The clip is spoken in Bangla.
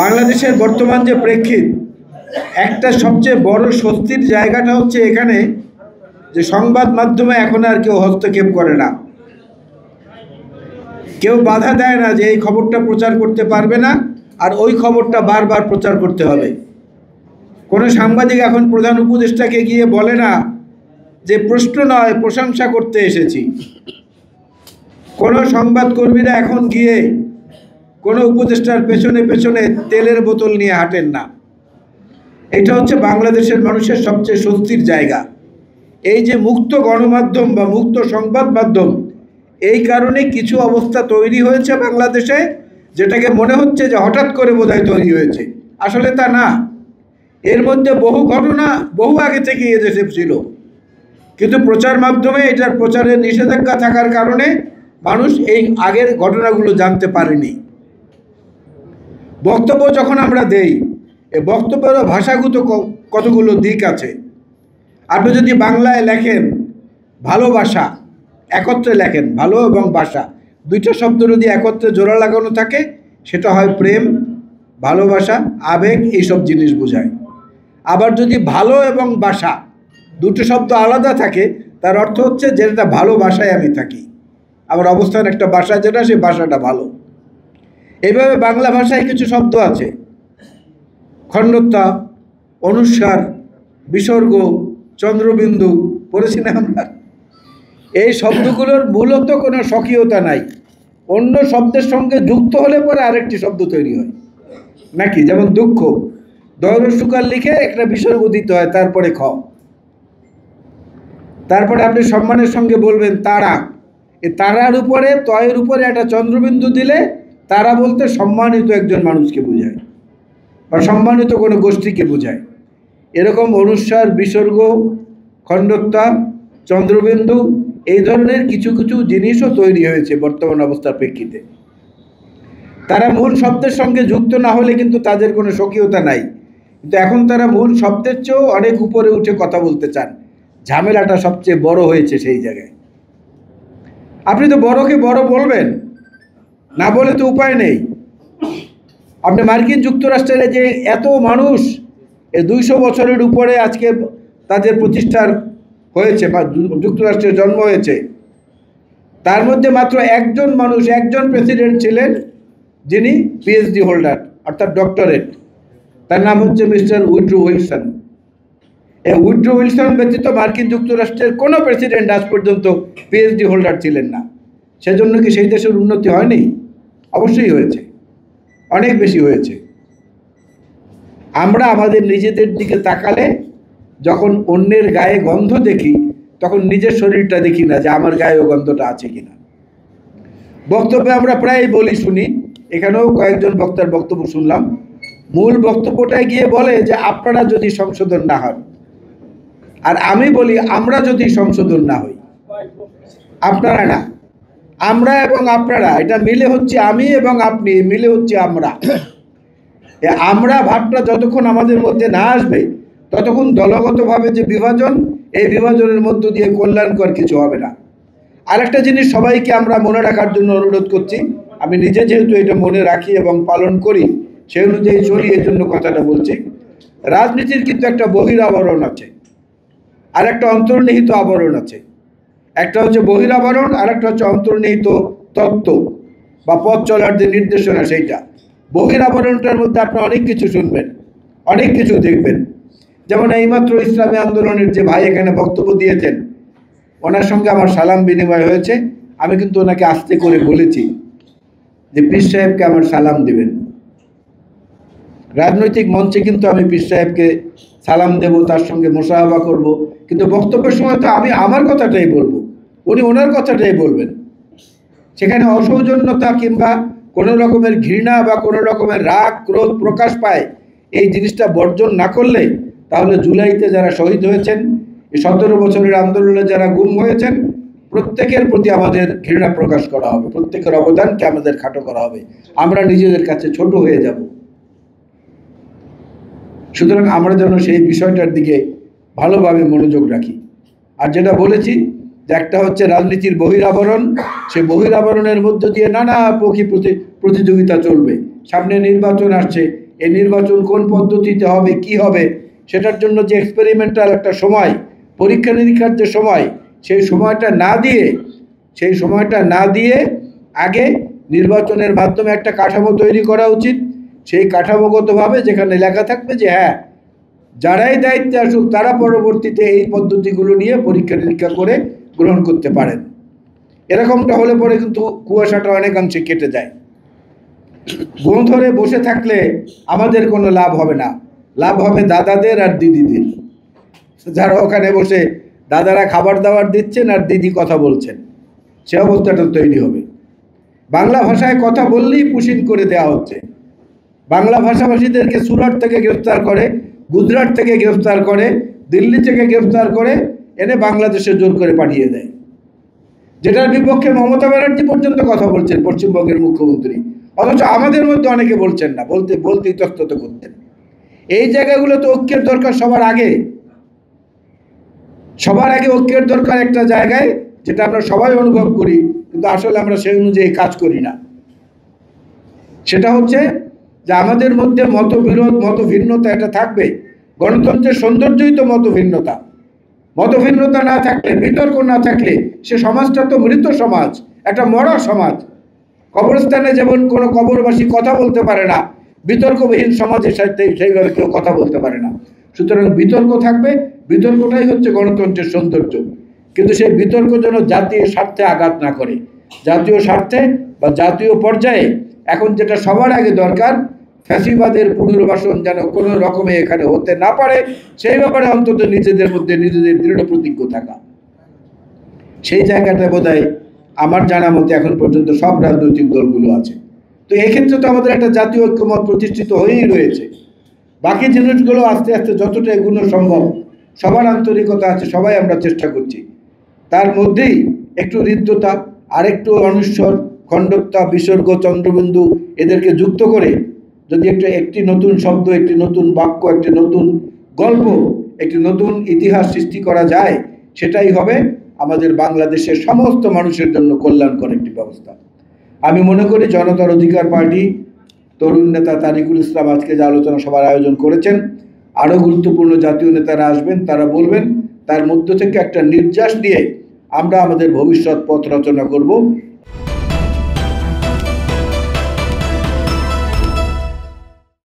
বাংলাদেশের বর্তমান যে প্রেক্ষিত, একটা সবচেয়ে বড় স্বস্তির জায়গাটা হচ্ছে এখানে যে সংবাদ মাধ্যমে এখন আর কেউ হস্তক্ষেপ করে না, কেউ বাধা দেয় না যে এই খবরটা প্রচার করতে পারবে না আর ওই খবরটা বারবার প্রচার করতে হবে। কোনো সাংবাদিক এখন প্রধান উপদেষ্টাকে গিয়ে বলে না যে প্রশ্ন নয় প্রশংসা করতে এসেছি। কোনো সংবাদকর্মীরা এখন গিয়ে কোনো উপদেষ্টার পেছনে পেছনে তেলের বোতল নিয়ে হাঁটেন না। এটা হচ্ছে বাংলাদেশের মানুষের সবচেয়ে স্বস্তির জায়গা। এই যে মুক্ত গণমাধ্যম বা মুক্ত সংবাদ মাধ্যম, এই কারণে কিছু অবস্থা তৈরি হয়েছে বাংলাদেশে, যেটাকে মনে হচ্ছে যে হঠাৎ করে বোধহয় তৈরি হয়েছে, আসলে তা না। এর মধ্যে বহু ঘটনা বহু আগে থেকে এদেশে ছিল, কিন্তু প্রচার মাধ্যমে এটার প্রচারের নিষেধাজ্ঞা থাকার কারণে মানুষ এই আগের ঘটনাগুলো জানতে পারেনি। বক্তব্য যখন আমরা দেই, এই বক্তব্যেরও ভাষাগত কতগুলো দিক আছে। আপনি যদি বাংলায় লেখেন ভালোবাসা, একত্রে লেখেন ভালো এবং বাসা, দুইটা শব্দ যদি একত্রে জোড়া লাগানো থাকে সেটা হয় প্রেম, ভালোবাসা, আবেগ, এইসব জিনিস বোঝায়। আবার যদি ভালো এবং বাসা দুটো শব্দ আলাদা থাকে, তার অর্থ হচ্ছে যেটা ভালোবাসায় আমি থাকি, আমার অবস্থান একটা বাসা, যেটা সেই বাসাটা ভালো। এইভাবে বাংলা ভাষায় কিছু শব্দ আছে, খণ্ডতা, অনুস্বার, বিসর্গ, চন্দ্রবিন্দু, পড়েছি না আমরা? এই শব্দগুলোর মূলত কোনো স্বকীয়তা নাই, অন্য শব্দের সঙ্গে যুক্ত হলে পরে আরেকটি শব্দ তৈরি হয় নাকি। যেমন দুঃখ, দয়রস্যকার লিখে একটা বিসর্গ দিতে হয়, তারপরে খ। তারপরে আপনি সম্মানের সঙ্গে বলবেন তারা, এই তারার উপরে তয়ের উপরে একটা চন্দ্রবিন্দু দিলে তারা বলতে সম্মানিত একজন মানুষকে বোঝায় বা সম্মানিত কোনো গোষ্ঠীকে বোঝায়। এরকম অনুস্বার, বিসর্গ, খণ্ডতা, চন্দ্রবিন্দু, এই ধরনের কিছু কিছু জিনিসও তৈরি হয়েছে বর্তমান অবস্থার প্রেক্ষিতে। তারা মূল শব্দের সঙ্গে যুক্ত না হলে কিন্তু তাদের কোনো স্বকীয়তা নাই, কিন্তু এখন তারা মূল শব্দের চেয়েও অনেক উপরে উঠে কথা বলতে চান। ঝামেলাটা সবচেয়ে বড় হয়েছে সেই জায়গায়। আপনি তো বড়কে বড় বলবেন, না বলে তো উপায় নেই। আপনি মার্কিন যুক্তরাষ্ট্রের যে এত মানুষ, এই 200 বছরের উপরে আজকে তাদের প্রতিষ্ঠার হয়েছে বা যুক্তরাষ্ট্রের জন্ম হয়েছে, তার মধ্যে মাত্র একজন মানুষ, একজন প্রেসিডেন্ট ছিলেন যিনি পিএইচডি হোল্ডার, অর্থাৎ ডক্টরেট। তার নাম হচ্ছে মিস্টার উইড্রো উইলসন। এই উইড্রো উইলসন ব্যতীত মার্কিন যুক্তরাষ্ট্রের কোনো প্রেসিডেন্ট আজ পর্যন্ত পিএইচডি হোল্ডার ছিলেন না। সেজন্য কি সেই দেশের উন্নতি হয়নি? অবশ্যই হয়েছে, অনেক বেশি হয়েছে। আমরা আমাদের নিজেদের দিকে তাকালে যখন অন্যের গায়ে গন্ধ দেখি, তখন নিজের শরীরটা দেখি না যে আমার গায়েও গন্ধটা আছে কিনা। বক্তব্যে আমরা প্রায় বলি, শুনি, এখানেও কয়েকজন বক্তার বক্তব্য শুনলাম, মূল বক্তব্যটায় গিয়ে বলে যে আপনারা যদি সংশোধন না হন, আর আমি বলি আমরা যদি সংশোধন না হই। আপনারা না, আমরা এবং আপনারা, এটা মিলে হচ্ছে আমি এবং আপনি, মিলে হচ্ছে আমরা। আমরা ভাবটা যতক্ষণ আমাদের মধ্যে না আসবে, ততক্ষণ দলগতভাবে যে বিভাজন, এই বিভাজনের মধ্য দিয়ে কল্যাণকর কিছু হবে না। আরেকটা জিনিস সবাইকে আমরা মনে রাখার জন্য অনুরোধ করছি, আমি নিজে যেহেতু এটা মনে রাখি এবং পালন করি, সেই অনুযায়ী চলি, এই জন্য কথাটা বলছি। রাজনীতির কিন্তু একটা বহিরাবরণ আছে আর একটা অন্তর্নিহিত আবরণ আছে। একটা হচ্ছে বহিরাবরণ, আর একটা হচ্ছে অন্তর্নিহিত তত্ত্ব বা পথ চলার যে নির্দেশনা, সেইটা। বহিরাবরণটার মধ্যে আপনি অনেক কিছু শুনবেন, অনেক কিছু দেখবেন। যেমন এইমাত্র ইসলামী আন্দোলনের যে ভাই এখানে বক্তব্য দিয়েছেন, ওনার সঙ্গে আমার সালাম বিনিময় হয়েছে। আমি কিন্তু ওনাকে আস্তে করে বলেছি যে পীর সাহেবকে আমার সালাম দেবেন। রাজনৈতিক মঞ্চে কিন্তু আমি পীর সাহেবকে সালাম দেব, তার সঙ্গে মোসাহাবা করব, কিন্তু বক্তব্যের সময় তো আমি আমার কথাটাই বলবো, উনি ওনার কথাটাই বলবেন। সেখানে অসৌজন্যতা কিংবা কোনো রকমের ঘৃণা বা কোনো রকমের রাগ ক্রোধ প্রকাশ পায়, এই জিনিসটা বর্জন না করলে, তাহলে জুলাইতে যারা শহীদ হয়েছেন, এই 17 বছরের আন্দোলনে যারা গুম হয়েছেন, প্রত্যেকের প্রতি আমাদের ঘৃণা প্রকাশ করা হবে, প্রত্যেকের অবদানকে আমাদের খাটো করা হবে, আমরা নিজেদের কাছে ছোট হয়ে যাব। সুতরাং আমরা যেন সেই বিষয়টার দিকে ভালোভাবে মনোযোগ রাখি। আর যেটা বলেছি যে একটা হচ্ছে রাজনীতির বহিরাবরণ, সে বহিরাবরণের মধ্য দিয়ে নানা পক্ষী প্রতিযোগিতা চলবে, সামনে নির্বাচন আসছে, এই নির্বাচন কোন পদ্ধতিতে হবে, কি হবে, সেটার জন্য যে এক্সপেরিমেন্টাল একটা সময়, পরীক্ষা নিরীক্ষার যে সময়, সেই সময়টা না দিয়ে আগে নির্বাচনের মাধ্যমে একটা কাঠামো তৈরি করা উচিত। সেই কাঠামোগতভাবে যেখানে লেখা থাকবে যে হ্যাঁ, যারাই দায়িত্বে আসুক তারা পরবর্তীতে এই পদ্ধতিগুলো নিয়ে পরীক্ষা নিরীক্ষা করে গ্রহণ করতে পারেন। এরকমটা হলে পরে কিন্তু কুয়াশাটা অনেকাংশে কেটে যায়। গো ধরে বসে থাকলে আমাদের কোনো লাভ হবে না, লাভ হবে দাদাদের আর দিদিদের, যারা ওখানে বসে দাদারা খাবার দাবার দিচ্ছেন আর দিদি কথা বলছেন, সে অবস্থাটা তৈরি হবে। বাংলা ভাষায় কথা বললেই পুশিন করে দেওয়া হচ্ছে। বাংলা ভাষাভাষীদেরকে সুরাট থেকে গ্রেফতার করে, গুজরাট থেকে গ্রেফতার করে, দিল্লি থেকে গ্রেফতার করে এনে বাংলাদেশে জোর করে পাঠিয়ে দেয়, যেটার বিপক্ষে মমতা ব্যানার্জি পর্যন্ত কথা বলছেন, পশ্চিমবঙ্গের মুখ্যমন্ত্রী। অথচ আমাদের মধ্যে অনেকে বলছেন না, বলতে ইতস্তত করতেন। এই জায়গাগুলো তো ঐক্যের দরকার সবার আগে ঐক্যের দরকার একটা জায়গায়, যেটা আমরা সবাই অনুভব করি, কিন্তু আসলে আমরা সেই অনুযায়ী কাজ করি না। সেটা হচ্ছে যে আমাদের মধ্যে মতবিরোধ, মতভিন্নতা এটা থাকবে। গণতন্ত্রের সৌন্দর্যই তো মতভিন্নতা। মতভিন্নতা না থাকলে, বিতর্ক না থাকলে সে সমাজটা তো মৃত সমাজ, একটা মরা সমাজ। কবরস্থানে যেমন কোনো কবরবাসী কথা বলতে পারে না, বিতর্কবিহীন সমাজের সাথে সেইভাবে কেউ কথা বলতে পারে না। সুতরাং বিতর্ক থাকবে, বিতর্কটাই হচ্ছে গণতন্ত্রের সৌন্দর্য। কিন্তু সেই বিতর্ক যেন জাতীয় স্বার্থে আঘাত না করে। জাতীয় স্বার্থে বা জাতীয় পর্যায়ে এখন যেটা সবার আগে দরকার, ফ্যাসিবাদের পুনর্বাসন যেন কোনো রকমে এখানে হতে না পারে, সেই ব্যাপারে অন্তত নিজেদের মধ্যে নিজেদের দৃঢ় প্রতিজ্ঞ থাকা। সেই জায়গাটা বোধহয় আমার জানা মতে এখন পর্যন্ত সব রাজনৈতিক দলগুলো আছে। তো এক্ষেত্রে তো আমাদের একটা জাতীয় ঐক্যমত প্রতিষ্ঠিত হয়েই রয়েছে। বাকি জিনিসগুলো আস্তে আস্তে যতটা এগুলো সম্ভব, সবার আন্তরিকতা আছে, সবাই আমরা চেষ্টা করছি। তার মধ্যেই একটু হৃদ্যতা, আরেকটু অনুস্বর, খণ্ডতা, বিসর্গ, চন্দ্রবিন্দু এদেরকে যুক্ত করে যদি একটি নতুন শব্দ, একটি নতুন বাক্য, একটি নতুন গল্প, একটি নতুন ইতিহাস সৃষ্টি করা যায়, সেটাই হবে আমাদের বাংলাদেশের সমস্ত মানুষের জন্য কল্যাণকর একটি ব্যবস্থা। আমি মনে করি জনতার অধিকার পার্টি, তরুণ নেতা তারিকুল ইসলাম আজকে যে আলোচনা সভার আয়োজন করেছেন, আরও গুরুত্বপূর্ণ জাতীয় নেতারা আসবেন, তারা বলবেন, তার মধ্য থেকে একটা নির্যাস দিয়ে আমরা আমাদের ভবিষ্যৎ পথ রচনা করব।